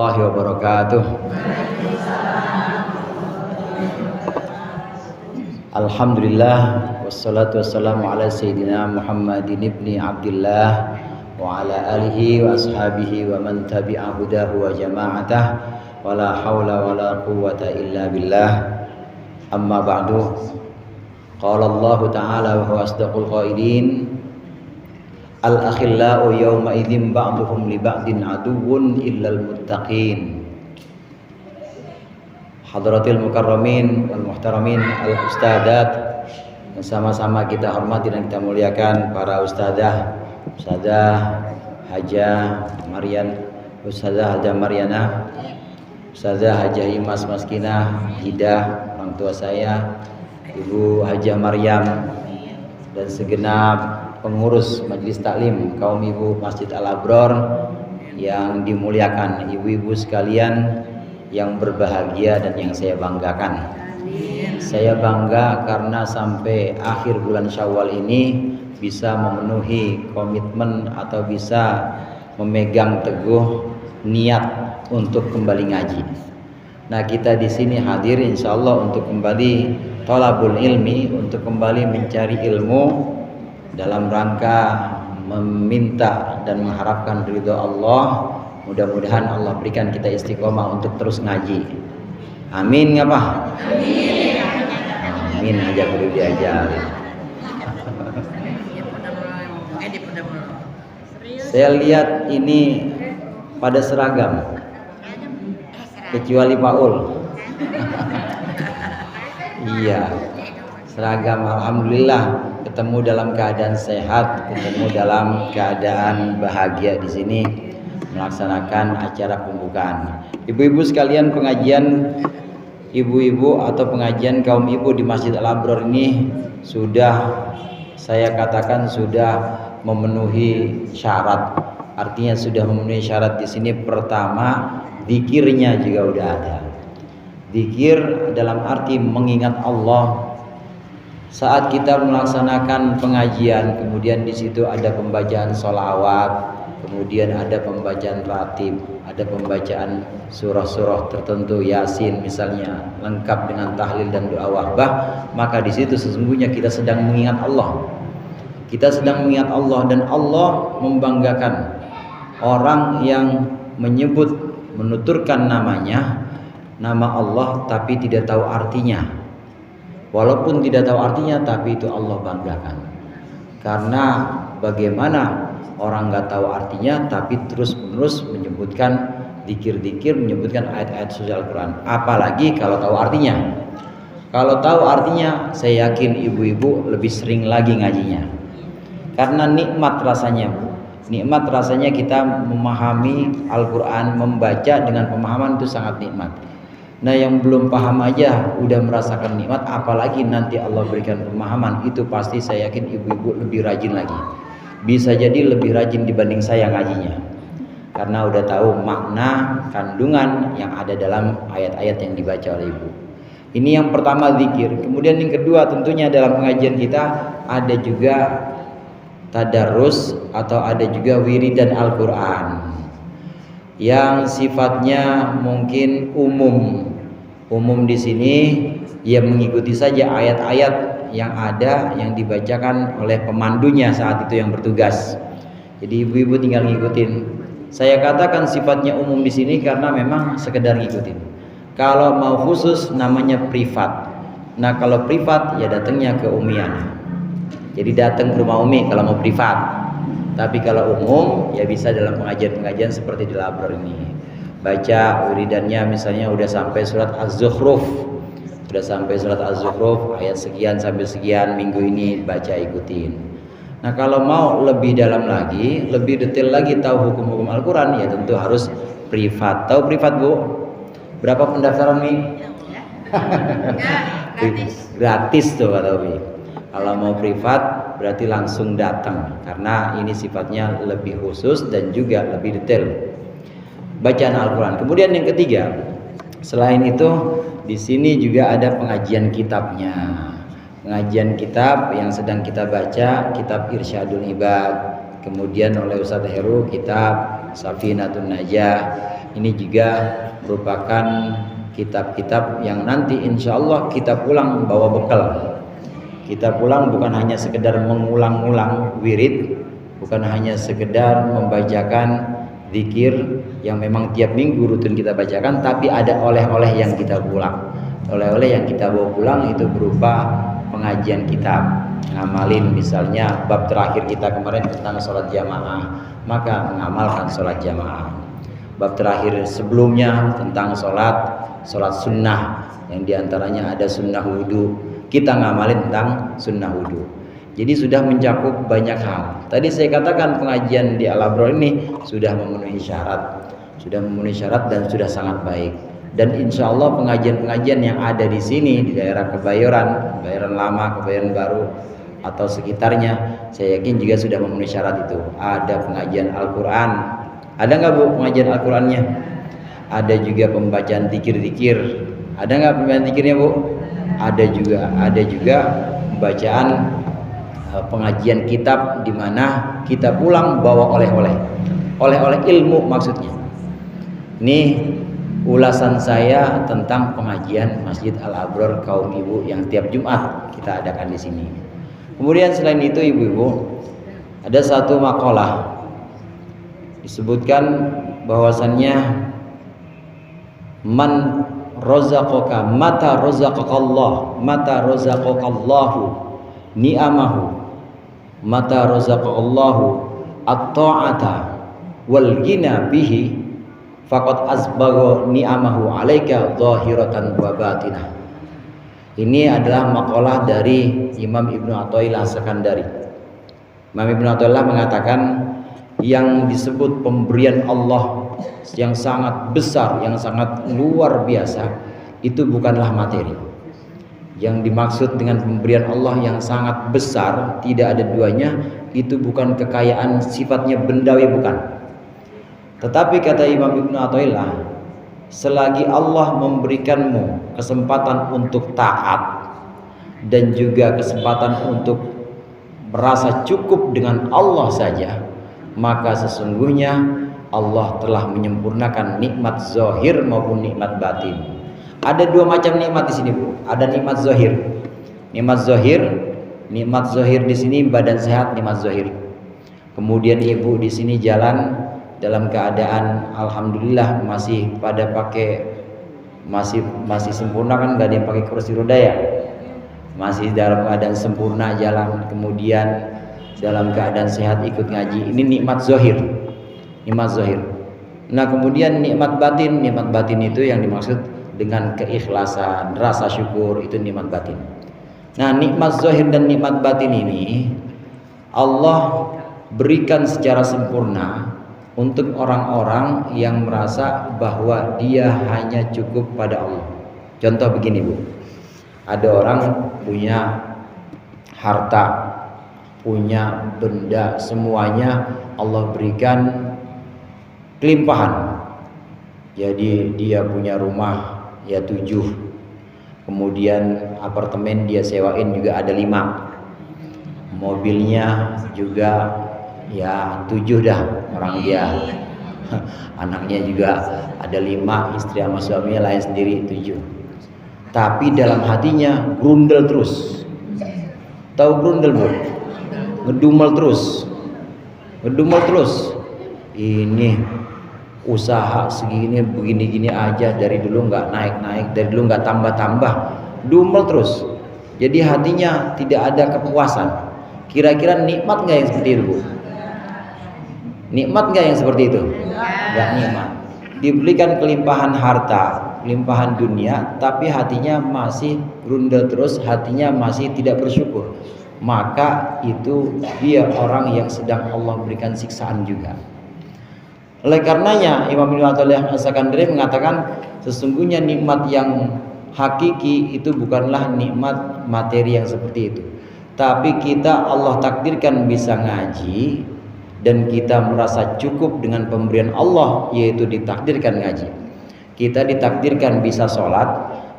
warahmatullahi wabarakatuh. Alhamdulillah wassalatu wassalamu ala sayyidina Muhammadin ibni Abdillah wa ala alihi wa ashabihi wa man tabi'a hudahu wa jama'atah wa la hawla wa la quwwata illa billah. Amma ba'du. Qala Allah ta'ala wa huwa asdaqul qailin, al-akhillau yawma idzin ba'duhum li ba'din aduwwun illal muttaqin. Hadratil mukarramin wal muhtaramin al ustadzat, sama-sama kita hormati dan kita muliakan para ustadzah, Ustadzah Hajah Marian, Ustadzah Hajah Mariana, Ustadzah Hajah Imas Maskinah Hidah, orang tua saya, Ibu Hajah Maryam, dan segenap pengurus Majelis Taklim kaum ibu Masjid Al-Abror yang dimuliakan, ibu-ibu sekalian yang berbahagia dan yang saya banggakan. Saya bangga karena sampai akhir bulan Syawal ini bisa memenuhi komitmen atau bisa memegang teguh niat untuk kembali ngaji. Nah, kita di sini hadir insyaallah untuk kembali thalabul ilmi, untuk kembali mencari ilmu dalam rangka meminta dan mengharapkan ridho Allah. Mudah-mudahan Allah berikan kita istiqomah untuk terus ngaji. Amin nggak Pak? Amin. Amin aja perlu diajarin. Saya lihat ini pada seragam, kecuali Paul. Iya, seragam. Alhamdulillah ketemu dalam keadaan sehat, ketemu dalam keadaan bahagia di sini melaksanakan acara pembukaan. Ibu-ibu sekalian, pengajian ibu-ibu atau pengajian kaum ibu di Masjid Al-Abror ini sudah, saya katakan sudah memenuhi syarat. Artinya sudah memenuhi syarat di sini. Pertama, zikirnya juga udah ada. Zikir dalam arti mengingat Allah. Saat kita melaksanakan pengajian, kemudian di situ ada pembacaan sholawat, kemudian ada pembacaan ratib, ada pembacaan surah-surah tertentu, Yasin misalnya, lengkap dengan tahlil dan doa wahbah, maka di situ sesungguhnya kita sedang mengingat Allah. Kita sedang mengingat Allah, dan Allah membanggakan orang yang menyebut, menuturkan namanya, nama Allah, tapi tidak tahu artinya. Walaupun tidak tahu artinya, tapi itu Allah banggakan. Karena bagaimana orang nggak tahu artinya, tapi terus-menerus menyebutkan zikir-zikir, menyebutkan ayat-ayat suci Al-Quran. Apalagi kalau tahu artinya. Kalau tahu artinya, saya yakin ibu-ibu lebih sering lagi ngajinya. Karena nikmat rasanya, Bu. Nikmat rasanya kita memahami Al-Quran, membaca dengan pemahaman itu sangat nikmat. Nah, yang belum paham aja udah merasakan nikmat, apalagi nanti Allah berikan pemahaman, itu pasti saya yakin ibu-ibu lebih rajin lagi. Bisa jadi lebih rajin dibanding saya ngajinya, karena udah tahu makna kandungan yang ada dalam ayat-ayat yang dibaca oleh ibu. Ini yang pertama, zikir. Kemudian yang kedua, tentunya dalam pengajian kita ada juga tadarus atau ada juga wiridan Al-Quran yang sifatnya mungkin umum di sini. Ia mengikuti saja ayat-ayat yang ada yang dibacakan oleh pemandunya saat itu yang bertugas. Jadi ibu-ibu tinggal ngikutin. Saya katakan sifatnya umum di sini karena memang sekedar ngikutin. Kalau mau khusus namanya privat. Nah, kalau privat ya datangnya ke Umiana. Jadi datang ke rumah Umi kalau mau privat. Tapi kalau umum ya bisa dalam pengajian-pengajian seperti di Al-Abror ini. Baca wiridannya misalnya udah sampai surat Az-Zukhruf. Sudah sampai surat Az-Zukhruf ayat sekian sampai sekian, minggu ini baca, ikutin. Nah, kalau mau lebih dalam lagi, lebih detail lagi tahu hukum-hukum Al-Quran, ya tentu harus privat. Tahu privat, Bu? Berapa pendaftaran, Mi? Gratis tuh kata Umi. Kalau mau privat berarti langsung datang, karena ini sifatnya lebih khusus dan juga lebih detail bacaan Al-Quran. Kemudian yang ketiga, selain itu di sini juga ada pengajian kitabnya. Pengajian kitab yang sedang kita baca, kitab Irsyadul Ibad. Kemudian oleh Ustadz Heru kitab Safinatun Najah. Ini juga merupakan kitab-kitab yang nanti insya Allah kita pulang bawa bekal. Kita pulang bukan hanya sekedar mengulang-ulang wirid, bukan hanya sekedar membacakan zikir yang memang tiap minggu rutin kita bacakan, tapi ada oleh-oleh yang kita pulang. Oleh-oleh yang kita bawa pulang itu berupa pengajian kitab, ngamalin misalnya bab terakhir kita kemarin tentang sholat jamaah, maka mengamalkan sholat jamaah. Bab terakhir sebelumnya tentang sholat sunnah, yang diantaranya ada sunnah wudhu, kita ngamalin tentang sunnah wudhu. Jadi sudah mencakup banyak hal. Tadi saya katakan pengajian di Al-Abror ini sudah memenuhi syarat, dan sudah sangat baik. Dan insya Allah pengajian-pengajian yang ada di sini di daerah Kebayoran Lama, Kebayoran Baru atau sekitarnya, saya yakin juga sudah memenuhi syarat itu. Ada pengajian Al-Quran, ada nggak Bu pengajian Al-Qurannya? Ada juga pembacaan zikir-zikir, ada nggak pembacaan zikirnya Bu? Ada juga pembacaan pengajian kitab di mana kita pulang bawa oleh-oleh ilmu maksudnya. Ini ulasan saya tentang pengajian Masjid Al-Abror kaum ibu yang tiap Jumat kita adakan di sini. Kemudian selain itu ibu-ibu, ada satu makalah disebutkan bahwasannya man razaqaka mata razaqakallah mata razaqakallahu ni'amahu mata razaqakallahu at-ta'ata wal ghina bihi faqad asbagha ni'amahu 'alaika zahiratan wa batinah. Ini adalah makalah dari Imam Ibnu Athaillah As-Sakandari. Imam Ibnu Athaillah mengatakan yang disebut pemberian Allah yang sangat besar, yang sangat luar biasa, itu bukanlah materi. Yang dimaksud dengan pemberian Allah yang sangat besar, tidak ada duanya, itu bukan kekayaan sifatnya bendawi, bukan. Tetapi kata Imam Ibnu Athaillah, selagi Allah memberikanmu kesempatan untuk taat dan juga kesempatan untuk merasa cukup dengan Allah saja, maka sesungguhnya Allah telah menyempurnakan nikmat zahir maupun nikmat batin. Ada dua macam nikmat di sini Bu. Ada nikmat zahir. Nikmat zahir di sini badan sehat, nikmat zahir. Kemudian ibu di sini jalan dalam keadaan alhamdulillah masih pada pakai masih sempurna kan, nggak ada yang pakai kursi roda ya. Masih dalam keadaan sempurna jalan, kemudian dalam keadaan sehat ikut ngaji. Ini nikmat zahir. Nah kemudian nikmat batin itu yang dimaksud dengan keikhlasan, rasa syukur, itu nikmat batin. Nah nikmat zahir dan nikmat batin ini Allah berikan secara sempurna untuk orang-orang yang merasa bahwa dia hanya cukup pada Allah. Contoh begini Bu, ada orang punya harta, punya benda, semuanya Allah berikan kelimpahan. Jadi dia punya rumah ya 7, kemudian apartemen dia sewain juga ada 5, mobilnya juga ya 7 dah orang dia, anaknya juga ada 5, istri sama suaminya lain sendiri 7. Tapi dalam hatinya grundel terus. Tahu grundel Bu? Ngedumel terus. Ini usaha segini begini-gini aja, dari dulu nggak naik-naik, dari dulu nggak tambah-tambah, dumel terus. Jadi hatinya tidak ada kepuasan. Kira-kira nikmat nggak yang seperti itu Bu? Nikmat nggak yang seperti itu? Nggak nikmat. Diberikan kelimpahan harta, kelimpahan dunia, tapi hatinya masih grundel terus, hatinya masih tidak bersyukur. Maka itu dia orang yang sedang Allah berikan siksaan juga. Oleh karenanya Imam Ibnu Athaillah As-Sakandari mengatakan sesungguhnya nikmat yang hakiki itu bukanlah nikmat materi yang seperti itu, tapi kita Allah takdirkan bisa ngaji dan kita merasa cukup dengan pemberian Allah, yaitu ditakdirkan ngaji. Kita ditakdirkan bisa sholat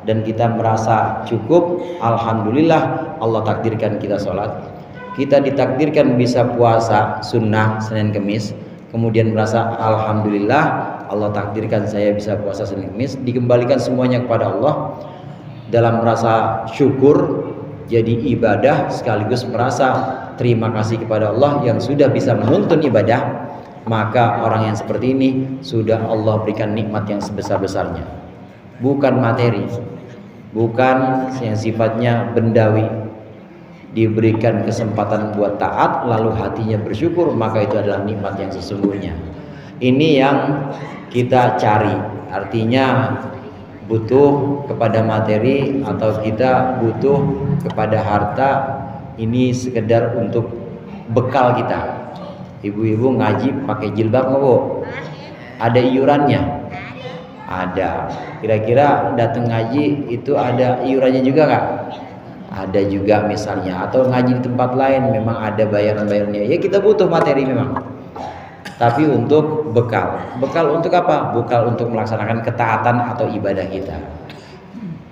dan kita merasa cukup, alhamdulillah Allah takdirkan kita sholat. Kita ditakdirkan bisa puasa sunnah Senin Kemis, kemudian merasa alhamdulillah Allah takdirkan saya bisa puasa Senin Kamis, dikembalikan semuanya kepada Allah dalam rasa syukur, jadi ibadah sekaligus merasa terima kasih kepada Allah yang sudah bisa menuntun ibadah. Maka orang yang seperti ini sudah Allah berikan nikmat yang sebesar-besarnya, bukan materi, bukan yang sifatnya bendawi. Diberikan kesempatan buat taat lalu hatinya bersyukur, maka itu adalah nikmat yang sesungguhnya. Ini yang kita cari, artinya butuh kepada materi atau kita butuh kepada harta, ini sekedar untuk bekal kita. Ibu-ibu ngaji pakai jilbab nggak, Bu? Ada iurannya? Ada. Kira-kira datang ngaji itu ada iurannya juga nggak? Ada juga misalnya. Atau ngaji di tempat lain memang ada bayaran-bayarannya. Ya kita butuh materi memang. Tapi untuk bekal. Bekal untuk apa? Bekal untuk melaksanakan ketaatan atau ibadah kita.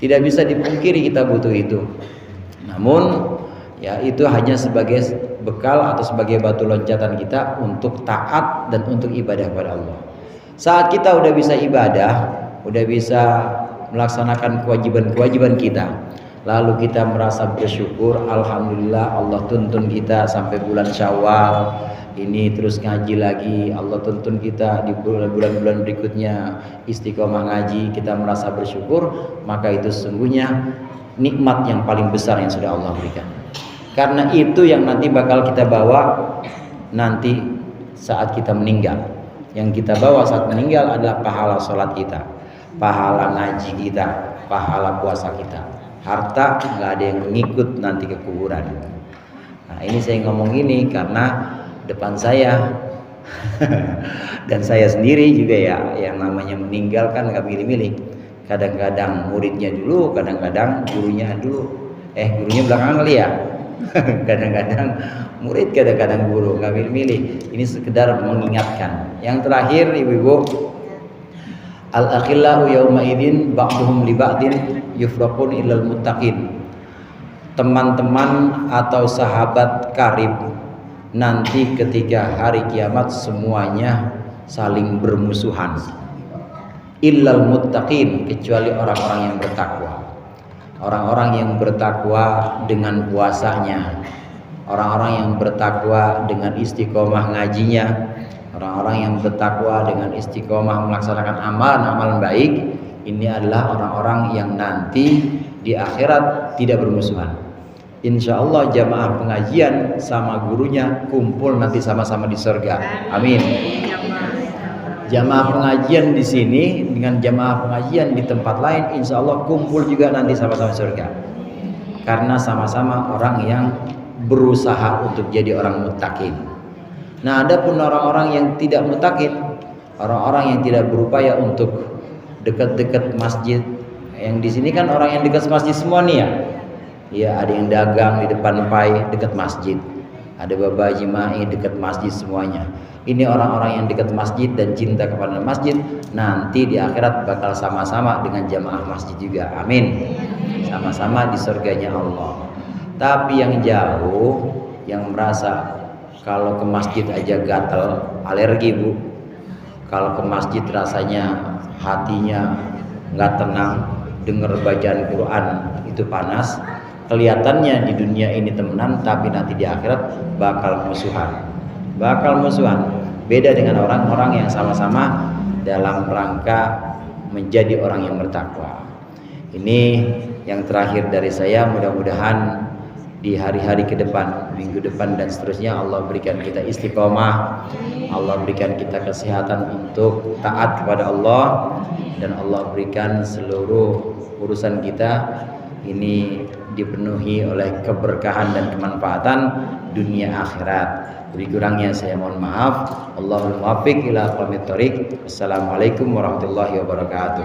Tidak bisa dipungkiri kita butuh itu. Namun ya itu hanya sebagai bekal atau sebagai batu loncatan kita untuk taat dan untuk ibadah kepada Allah. Saat kita udah bisa ibadah, udah bisa melaksanakan kewajiban-kewajiban kita, lalu kita merasa bersyukur, alhamdulillah Allah tuntun kita sampai bulan Syawal ini terus ngaji lagi, Allah tuntun kita di bulan-bulan berikutnya istiqomah ngaji, kita merasa bersyukur, maka itu sesungguhnya nikmat yang paling besar yang sudah Allah berikan. Karena itu yang nanti bakal kita bawa nanti saat kita meninggal. Yang kita bawa saat meninggal adalah pahala sholat kita, pahala ngaji kita, pahala puasa kita. Harta nggak ada yang ngikut nanti ke kuburan. Nah ini saya ngomong ini karena depan saya dan saya sendiri juga ya, yang namanya meninggal kan nggak milih-milih. Kadang-kadang muridnya dulu, kadang-kadang gurunya dulu. Gurunya belakangan kali ya. Kadang-kadang murid, kadang-kadang guru, nggak milih-milih. Ini sekedar mengingatkan. Yang terakhir ibu-ibu, al-akhillahu yawma idzin ba'duhum li ba'din yufraqun illal muttaqin. Teman-teman atau sahabat karib nanti ketika hari kiamat semuanya saling bermusuhan. Illal muttaqin, kecuali orang-orang yang bertakwa. Orang-orang yang bertakwa dengan puasanya, orang-orang yang bertakwa dengan istiqomah ngajinya, orang-orang yang bertakwa dengan istiqomah melaksanakan amalan-amalan baik. Ini adalah orang-orang yang nanti di akhirat tidak bermusuhan. Insya Allah jamaah pengajian sama gurunya kumpul nanti sama-sama di surga. Amin. Jamaah pengajian di sini dengan jamaah pengajian di tempat lain, insya Allah kumpul juga nanti sama-sama surga. Karena sama-sama orang yang berusaha untuk jadi orang muttaqin. Nah, adapun orang-orang yang tidak muttaqin, orang-orang yang tidak berupaya untuk dekat-dekat masjid. Yang di sini kan orang yang dekat masjid semua nih ya. Ya, ada yang dagang di depan pai dekat masjid. Ada baba jimai dekat masjid semuanya. Ini orang-orang yang dekat masjid dan cinta kepada masjid, nanti di akhirat bakal sama-sama dengan jamaah masjid juga. Amin. Sama-sama di surganya Allah. Tapi yang jauh, yang merasa kalau ke masjid aja gatel, alergi Bu. Kalau ke masjid rasanya hatinya nggak tenang, dengar bacaan Quran itu panas. Kelihatannya di dunia ini temenan, tapi nanti di akhirat bakal musuhan. Bakal musuhan. Beda dengan orang-orang yang sama-sama dalam rangka menjadi orang yang bertakwa. Ini yang terakhir dari saya. Mudah-mudahan di hari-hari ke depan, minggu depan dan seterusnya Allah berikan kita istiqomah, Allah berikan kita kesehatan untuk taat kepada Allah, dan Allah berikan seluruh urusan kita ini dipenuhi oleh keberkahan dan kemanfaatan dunia akhirat. Lebih kurangnya saya mohon maaf. Allahul muwaffiq ila aqwamit thoriq. Wassalamualaikum warahmatullahi wabarakatuh.